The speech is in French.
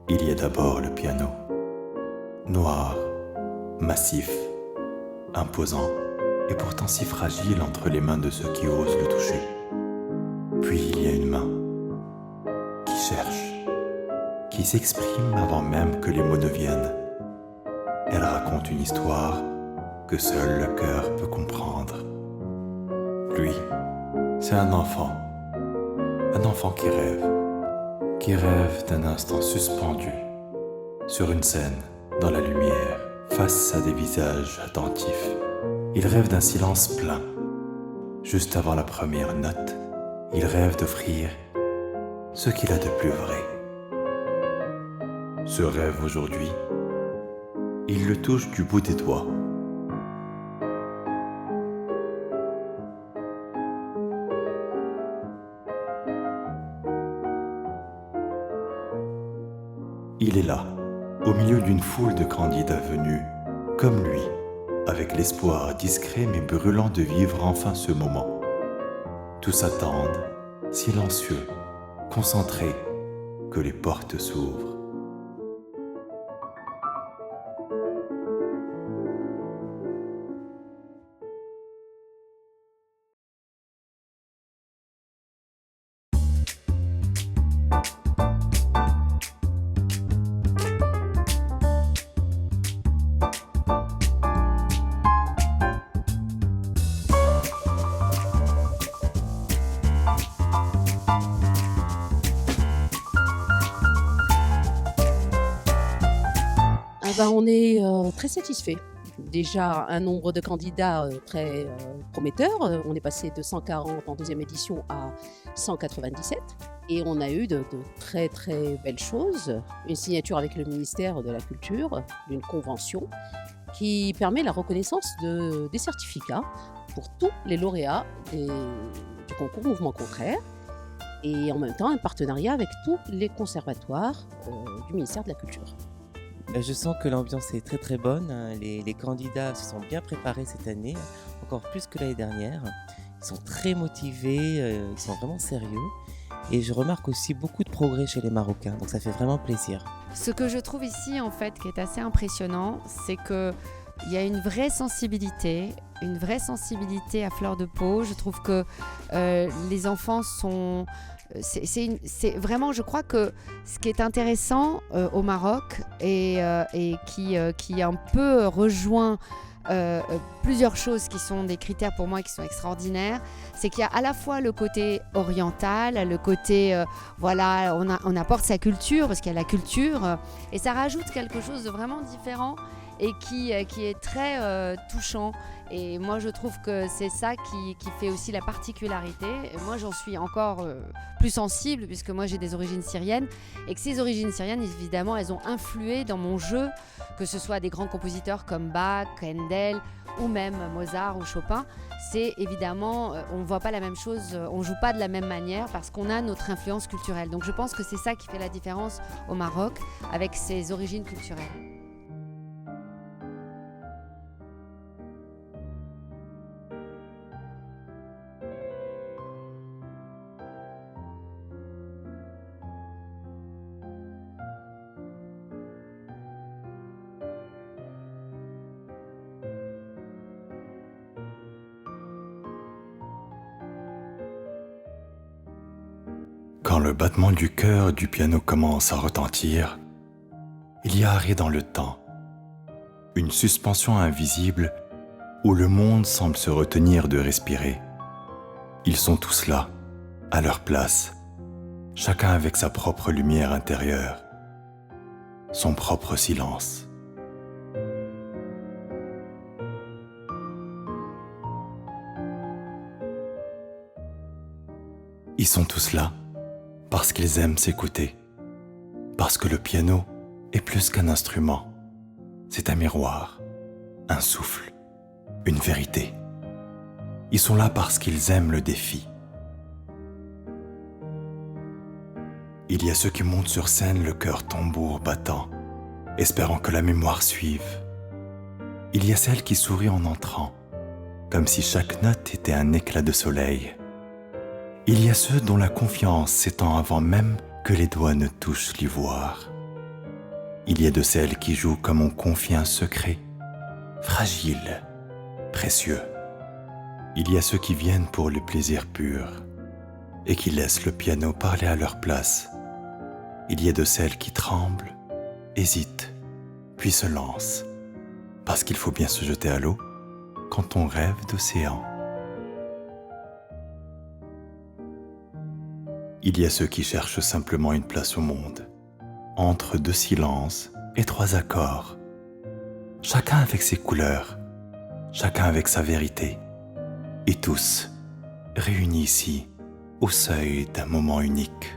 Il y a d'abord le piano, noir, massif, imposant, et pourtant si fragile entre les mains de ceux qui osent le toucher. Puis il y a une main qui cherche, qui s'exprime avant même que les mots ne viennent. Elle raconte une histoire que seul le cœur peut comprendre. Lui, c'est un enfant qui rêve d'un instant suspendu sur une scène, dans la lumière, face à des visages attentifs. Il rêve d'un silence plein. Juste avant la première note, il rêve d'offrir ce qu'il a de plus vrai. Ce rêve aujourd'hui, il le touche du bout des doigts. Il est là, au milieu d'une foule de candidats venus, comme lui, avec l'espoir discret mais brûlant de vivre enfin ce moment. Tous attendent, silencieux, concentrés, que les portes s'ouvrent. On est très satisfait. Déjà un nombre de candidats très prometteur. On est passé de 140 en deuxième édition à 197. Et on a eu de très très belles choses. Une signature avec le ministère de la Culture, d'une convention qui permet la reconnaissance des certificats pour tous les lauréats du concours Mouvement Contraire. Et en même temps un partenariat avec tous les conservatoires du ministère de la Culture. Je sens que l'ambiance est très très bonne. Les candidats se sont bien préparés cette année, encore plus que l'année dernière. Ils sont très motivés, ils sont vraiment sérieux. Et je remarque aussi beaucoup de progrès chez les Marocains, donc ça fait vraiment plaisir. Ce que je trouve ici, en fait, qui est assez impressionnant, c'est qu'il y a une vraie sensibilité à fleur de peau. Je trouve que les enfants sont... C'est vraiment, je crois que ce qui est intéressant au Maroc et qui un peu rejoint plusieurs choses qui sont des critères pour moi qui sont extraordinaires, c'est qu'il y a à la fois le côté oriental, le côté voilà, on apporte sa culture parce qu'il y a la culture et ça rajoute quelque chose de vraiment différent et qui est très touchant. Et moi, je trouve que c'est ça qui fait aussi la particularité. Et moi, j'en suis encore plus sensible puisque moi, j'ai des origines syriennes et que ces origines syriennes, évidemment, elles ont influé dans mon jeu, que ce soit des grands compositeurs comme Bach, Handel ou même Mozart ou Chopin. C'est évidemment, on ne voit pas la même chose, on ne joue pas de la même manière parce qu'on a notre influence culturelle. Donc, je pense que c'est ça qui fait la différence au Maroc avec ses origines culturelles. Quand le battement du cœur du piano commence à retentir, il y a arrêt dans le temps, une suspension invisible où le monde semble se retenir de respirer. Ils sont tous là, à leur place, chacun avec sa propre lumière intérieure, son propre silence. Ils sont tous là parce qu'ils aiment s'écouter, parce que le piano est plus qu'un instrument, c'est un miroir, un souffle, une vérité. Ils sont là parce qu'ils aiment le défi. Il y a ceux qui montent sur scène le cœur tambour battant, espérant que la mémoire suive. Il y a celle qui sourit en entrant, comme si chaque note était un éclat de soleil. Il y a ceux dont la confiance s'étend avant même que les doigts ne touchent l'ivoire. Il y a de celles qui jouent comme on confie un secret, fragile, précieux. Il y a ceux qui viennent pour le plaisir pur et qui laissent le piano parler à leur place. Il y a de celles qui tremblent, hésitent, puis se lancent, parce qu'il faut bien se jeter à l'eau quand on rêve d'océan. Il y a ceux qui cherchent simplement une place au monde, entre 2 silences et 3 accords, chacun avec ses couleurs, chacun avec sa vérité, et tous réunis ici, au seuil d'un moment unique.